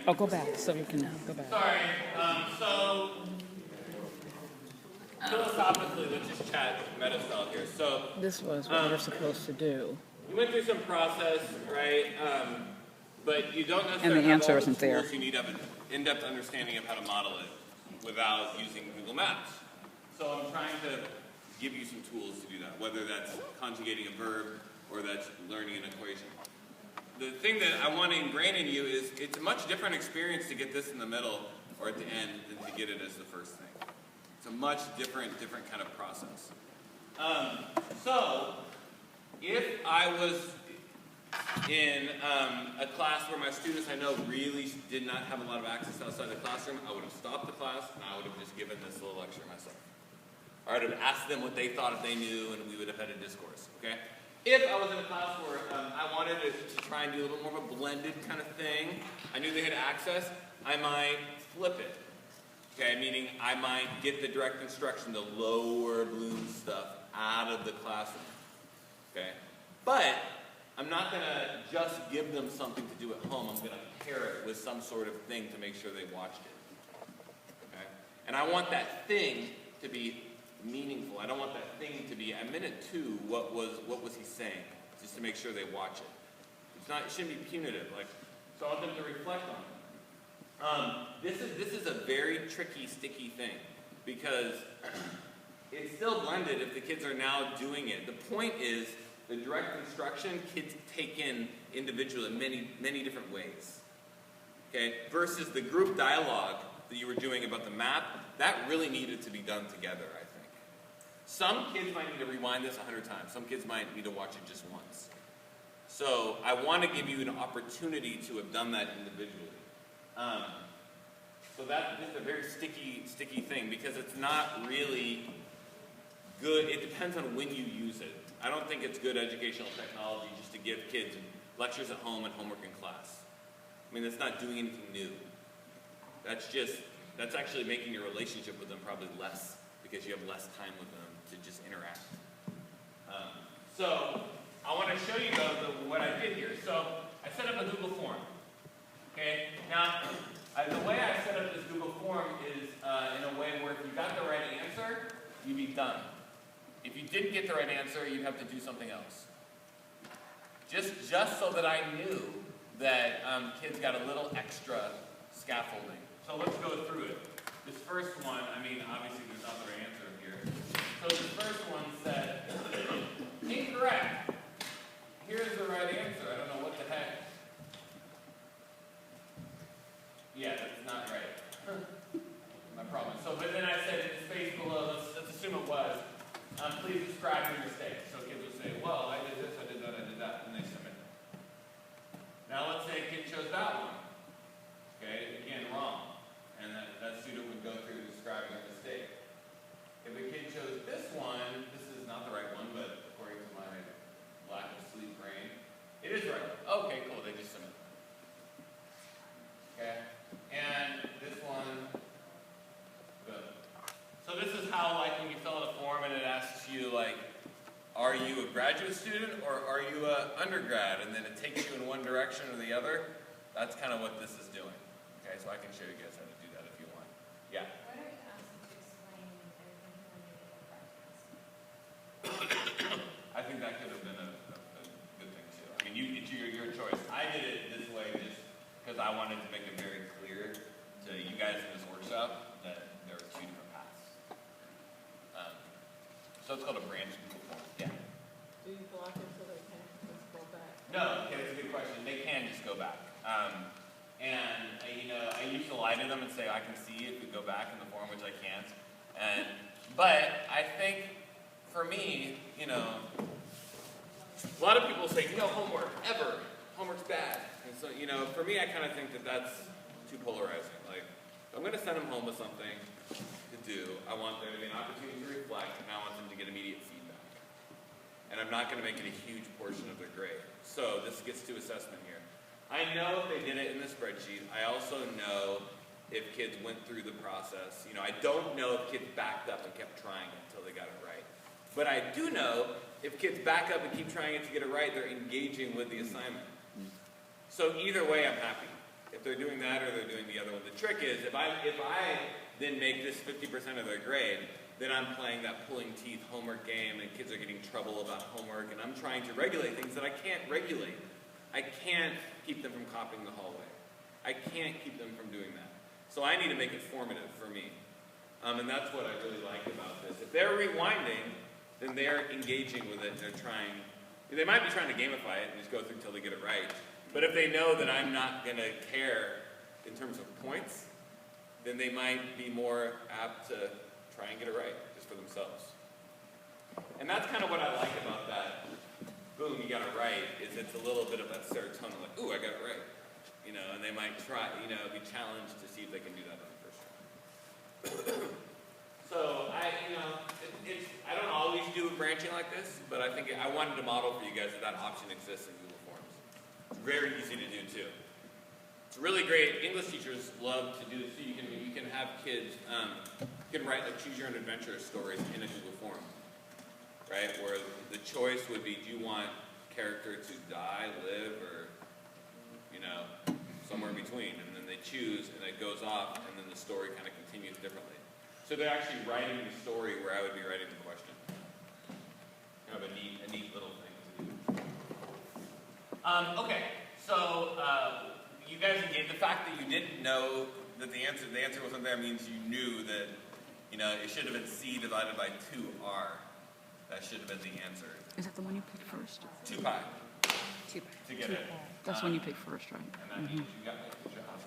Oh, go back so you can go back. Sorry. So philosophically, let's just chat meta style here. So This was what you're supposed to do. you went through some process, right? But you don't necessarily And the answer have all isn't the tools there. you need to have an in-depth understanding of how to model it without using Google Maps. So I'm trying to give you some tools to do that, whether that's conjugating a verb or that's learning an equation. The thing that I want to ingrain in you is it's a much different experience to get this in the middle or at the end than to get it as the first thing. It's a much different kind of process. So if I was in a class where my students I know really did not have a lot of access outside the classroom, I would have stopped the class and I would have just given this little lecture myself. I would have asked them what they thought if they knew, and we would have had a discourse, okay? If I was in a class where I wanted to try and do a little more of a blended kind of thing, I knew they had access, I might flip it, okay? Meaning I might get the direct instruction, the lower Bloom stuff, out of the classroom, okay? But I'm not going to just give them something to do at home. I'm going to pair it with some sort of thing to make sure they watched it, okay? And I want that thing to be meaningful. I don't want that thing to be, at minute 2, what was he saying? Just to make sure they watch it. It shouldn't be punitive. So I want them to reflect on it. This is a very tricky, sticky thing because it's still blended if the kids are now doing it. The point is the direct instruction kids take in individually in many different ways. Okay? Versus the group dialogue that you were doing about the map, that really needed to be done together, I think. Some kids might need to rewind this 100 times. Some kids might need to watch it just once. So I want to give you an opportunity to have done that individually. So that's a very sticky thing because it's not really good. It depends on when you use it. I don't think it's good educational technology just to give kids lectures at home and homework in class. I mean, that's not doing anything new. That's actually making your relationship with them probably less because you have less time with them to just interact. So I want to show you though what I did here. So I set up a Google form. Okay. Now the way I set up this Google form is in a way where if you got the right answer, you'd be done. If you didn't get the right answer, you'd have to do something else. Just so that I knew that kids got a little extra scaffolding. So let's go through it. This first one, I mean, obviously there's not the right answer here. So this first one said, incorrect. Here's the right answer. I don't know what the heck. Yeah, that's not right. My problem. So, but then I said in the space below, let's assume it was, please describe your mistake. So kids would say, well, I did this, I did that, and they submit. Now let's say a kid chose that one. Okay, again, wrong. And that student would go through describing a mistake. If a kid chose this one, this is not the right one, but according to my lack of sleep brain, it is right. Okay, cool, they just submit. Okay, and this one, good. So this is how, when you fill out a form and it asks you, are you a graduate student or are you an undergrad? And then it takes you in one direction or the other. That's kind of what this is doing. Okay, so I can show you guys how to do that if you want. Yeah? Why don't you ask them to explain everything when they get practice? I think that could have been a good thing too. I mean, it's your choice. I did it this way just because I wanted to make it very clear to you guys in this workshop that there are 2 different paths. So it's called a branch Google form. Yeah? Do you block it so they can't just go back? No, okay, that's a good question. They can just go back. I used to lie to them and say I can see if we go back in the form, which I can't. But I think for me, a lot of people say no homework ever. Homework's bad. And so, for me, I kind of think that that's too polarizing. If I'm going to send them home with something to do, I want there to be an opportunity to reflect, and I want them to get immediate feedback. And I'm not going to make it a huge portion of their grade. So this gets to assessment here. I know if they did it in the spreadsheet. I also know if kids went through the process. I don't know if kids backed up and kept trying it until they got it right. But I do know if kids back up and keep trying it to get it right, they're engaging with the assignment. So either way, I'm happy. If they're doing that or they're doing the other one. The trick is, if I then make this 50% of their grade, then I'm playing that pulling teeth homework game, and kids are getting in trouble about homework, and I'm trying to regulate things that I can't regulate. I can't keep them from copying the hallway. I can't keep them from doing that. So I need to make it formative for me. And that's what I really like about this. If they're rewinding, then they're engaging with it, and they're trying. They might be trying to gamify it and just go through until they get it right. But if they know that I'm not going to care in terms of points, then they might be more apt to try and get it right, just for themselves. And that's kind of what I like about that, boom, you got it right, is it's a little bit of that serotonin, like, ooh, I got it right. You know, and they might try, you know, be challenged to see if they can do that on the first try. So, I don't always do branching like this, but I think I wanted to model for you guys that option exists in Google Forms. It's very easy to do too. It's really great. English teachers love to do this. So you can have kids, you can write like choose your own adventure stories in a Google Form, right? Where the choice would be, do you want character to die, live, or, you know, somewhere in between? And then they choose, and it goes off, and then the story kind of continues differently. So they're actually writing the story where I would be writing the question. Kind of a neat little thing to do. Okay, so you guys engaged. The fact that you didn't know that the answer wasn't there means you knew that, you know, it should have been C divided by 2R. That should have been the answer. Is that the one you picked first? 2 pi. 2 pi. To get it. That's when you picked first, right? And that means you got it. Good job.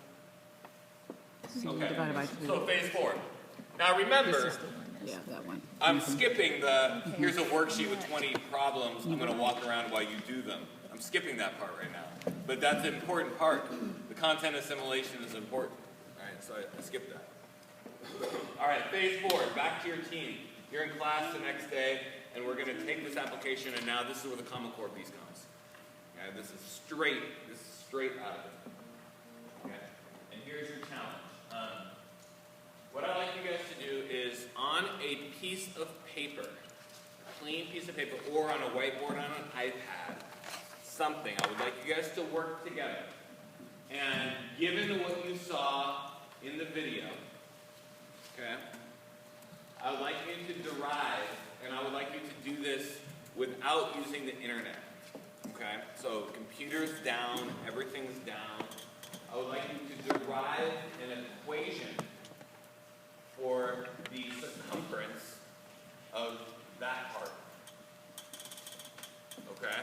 C divided by 3. So phase 4. Now remember, Yeah, that one. I'm skipping here's a worksheet with 20 problems, I'm going to walk around while you do them. I'm skipping that part right now. But that's an important part. The content assimilation is important. All right, so I skipped that. All right, phase 4, back to your team. You're in class the next day, and we're going to take this application, and now this is where the Common Core piece comes. Okay, this is straight out of it. Okay, and here's your challenge. What I'd like you guys to do is on a piece of paper, a clean piece of paper, or on a whiteboard on an iPad, something, I would like you guys to work together. And given what you saw in the video, okay, I would like you to derive, and I would like you to do this without using the internet. Okay, so computers down, everything's down. I would like you to derive an equation for the circumference of that part. Okay?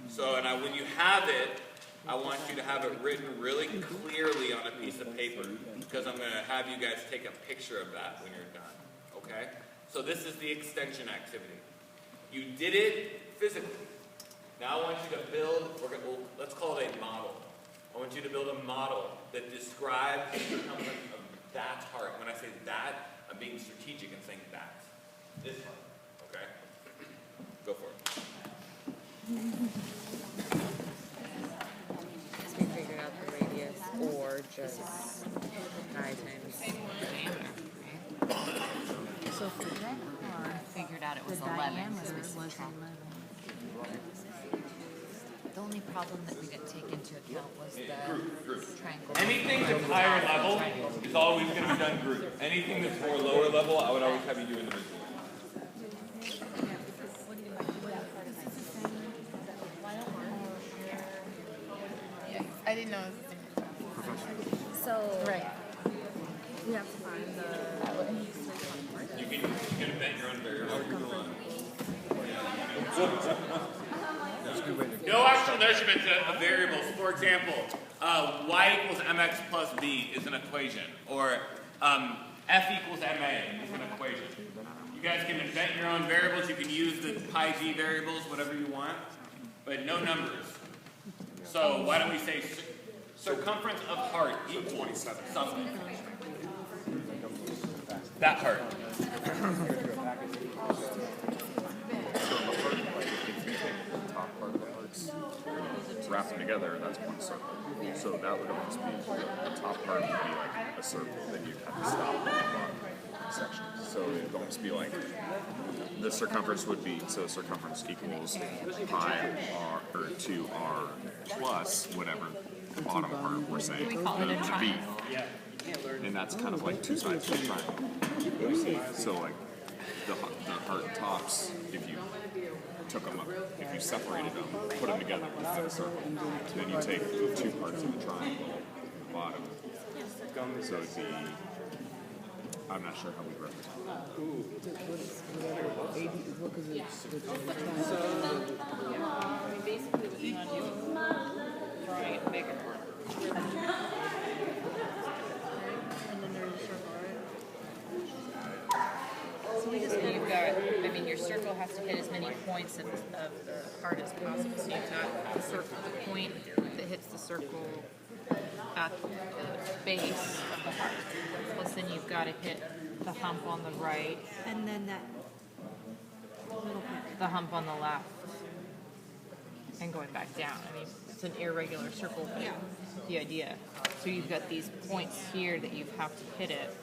So, when you have it, I want you to have it written really clearly on a piece of paper, because I'm going to have you guys take a picture of that when you're done. Okay? So this is the extension activity. You did it physically. Now I want you to build, let's call it a model. I want you to build a model that describes the circumference of that part. When I say that, I'm being strategic and saying that. This part. Okay? Go for it. We figured out the radius or just pi times. So for that part, Figured out it was the 11. diameter So we was subtract. 11. The only problem that we didn't take into account was the triangle. Anything that's higher level is always going to be done group. Anything that's more lower level, I would always have you do individually. I didn't know. So Right. we have to find the. You can invent your own variable. No actual measurements of variables. For example, y equals mx plus b is an equation, or f equals ma is an equation. You guys can invent your own variables. You can use the pi g variables, whatever you want, but no numbers. So why don't we say circumference of heart equals something. That part. Wrap them together, that's one circle. So that would almost be, the top part would be like a circle, then you'd have to stop at the bottom section. So it would almost be like, the circumference would be, so circumference equals pi r, or 2r plus whatever, bottom part, we're saying We call it a the V. triangle. And that's kind of like two sides of a triangle. So like the heart tops, if you took them up, if you separated them, put them together with a circle, then you take two parts of the triangle, the bottom. So it'd be, I'm not sure how we represent that. Basically, what you want to do is try and make it work. And then there's a circle, right? So you've got, I mean, your circle has to hit as many points of the heart as possible. So you've got the circle, the point that hits the circle at the base of the heart. Plus then you've got to hit the hump on the right, And then that little part. the hump on the left, and going back down. I mean, it's an irregular circle, but the idea. So you've got these points here that you have to hit it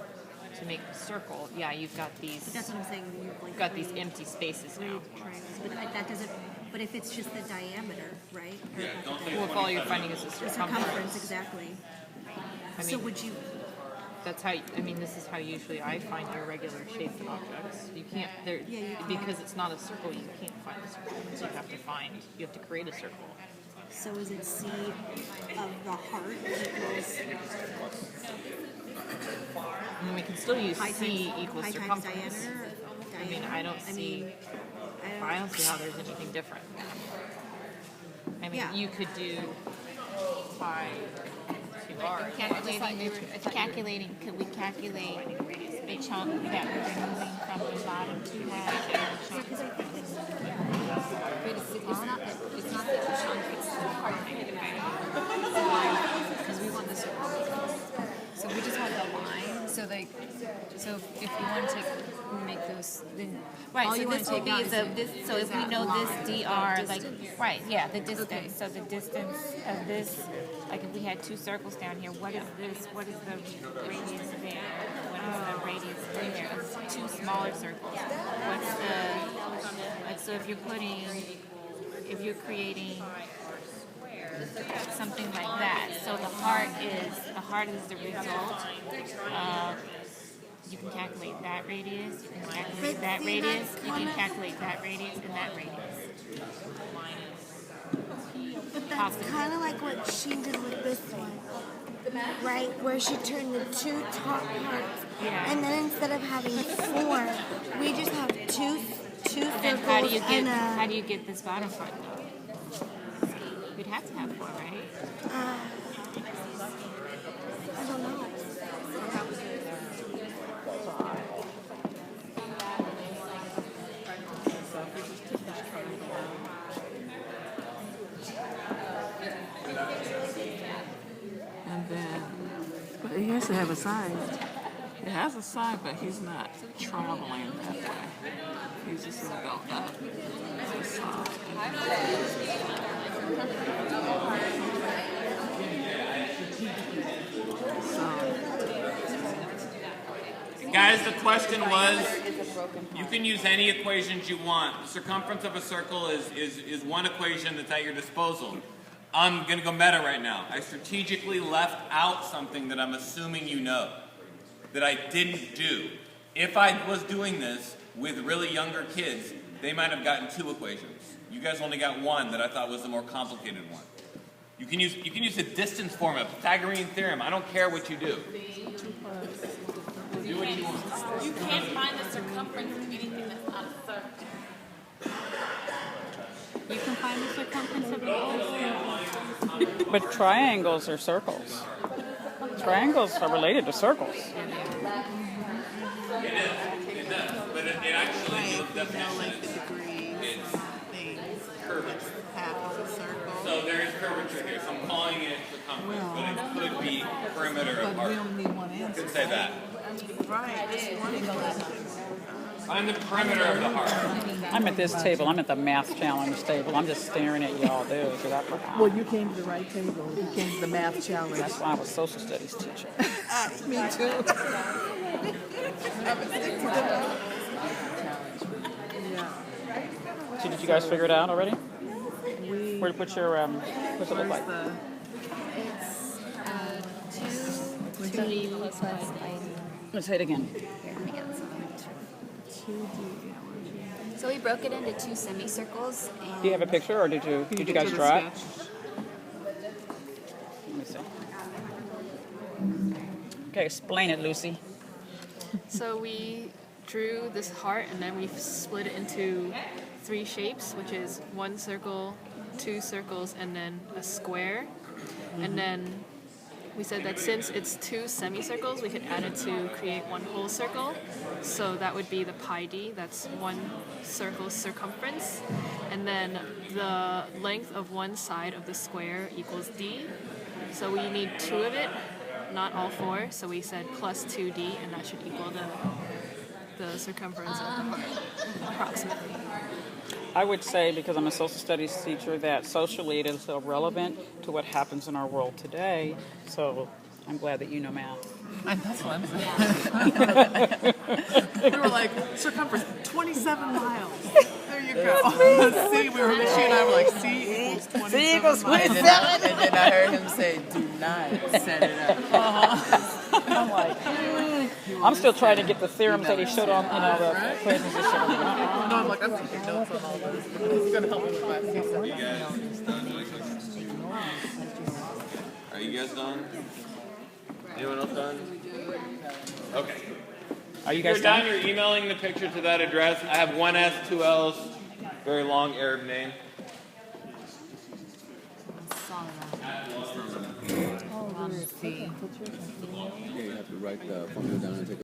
to make the circle. Yeah, you've got these. That's what I'm saying. You've got these empty spaces now. Triangles, but that doesn't. But if it's just the diameter, right? Or Yeah, don't think Well, if all you're finding is the the circumference. circumference, exactly. I So mean, would you? that's how. I mean, this is how usually I find irregular shaped objects. You can't. There because it's not a circle. You can't find the circumference. You have to find. You have to create a circle. So is it C of the heart equals And we can still use pi C times, equals pi times circumference. diameter? I mean, I don't see. I don't see how there's anything different. I mean, Yeah. you could do pi 2r. Calculating, could we calculate the chunk that we're removing from the bottom to that? But it's not the chunk, it's the part. Because we want the circle. So we just want the line. So if you want to make those, then Right, all so you want this to will take be out is this, so if we that know line, this DR, like, distance. right, yeah, the distance, so the distance of this, like if we had two circles down here, what is this, what is the radius there? What is the radius there? It's two smaller circles. What's the, like, so if you're creating something like that, so the heart is the result of, you can calculate that radius, you can calculate that radius, you can calculate that radius and that radius. But that's kind of like what she did with this one, right? Where she turned the two top parts, Yeah. and then instead of having four, we just have two Then how do circles you and get this bottom part though? We'd have to have four, right? I don't know. And then, but he has to have a side. It has a side, but he's not traveling that way. He's just gonna go up to the side. Guys, the question was, you can use any equations you want. The circumference of a circle is one equation that's at your disposal. I'm going to go meta right now. I strategically left out something that I'm assuming you know, that I didn't do. If I was doing this with really younger kids, they might have gotten two equations. You guys only got one that I thought was the more complicated one. You can use the distance formula, Pythagorean theorem. I don't care what you do. Do what you want. You can't find the circumference of anything that's not a circle. You can find the circumference of a circle. But triangles are circles. Triangles are related to circles. It does. But it actually, the definition is it's curvature. Half of a circle. So there is curvature here. So I'm calling it circumference, but it could be perimeter of But we heart. only need one You answer. could say that. Right, just one answer. Find the perimeter of the heart. I'm at this table. I'm at the math challenge table. I'm just staring at y'all do because I forgot. Well, you came to the right table. You came to the math challenge. That's why I was social studies teacher. Me too. So did you guys figure it out already? We, Where to put your, what's it look like? where's the, It's 2D plus pi. Let's say it again. Here, let me get some. So we broke it into two semicircles. And Do you have a picture, or did you guys draw it? Let me see. Okay, explain it, Lucy. So we drew this heart and then we split it into 3 shapes, which is 1 circle, 2 circles, and then a square. And then we said that since it's 2 semicircles, we could add it to create 1 whole circle. So that would be the pi d, that's 1 circle's circumference. And then the length of one side of the square equals d. So we need 2 of it, not all 4. So we said plus 2d, and that should equal the circumference of the heart, approximately. I would say, because I'm a social studies teacher, that socially it is so relevant to what happens in our world today. So I'm glad that you know math. And that's what I'm saying. We were like, circumference, 27 miles. There you go. See, we were, she and I were like, C equals 27 C equals miles. 27. And then I heard him say, do not set it up. I'm like, I'm still trying to get the theorems that he showed on, the equations and shit. No, I'm like, I'm taking notes on all this. He's going to help me with my C7. Are you guys done? Anyone else done? Okay. Are you If guys you're done, done? you're emailing the picture to that address. I have 1 S, 2 L's, very long Arab name. Oh, Yeah, you have to write the formula down and take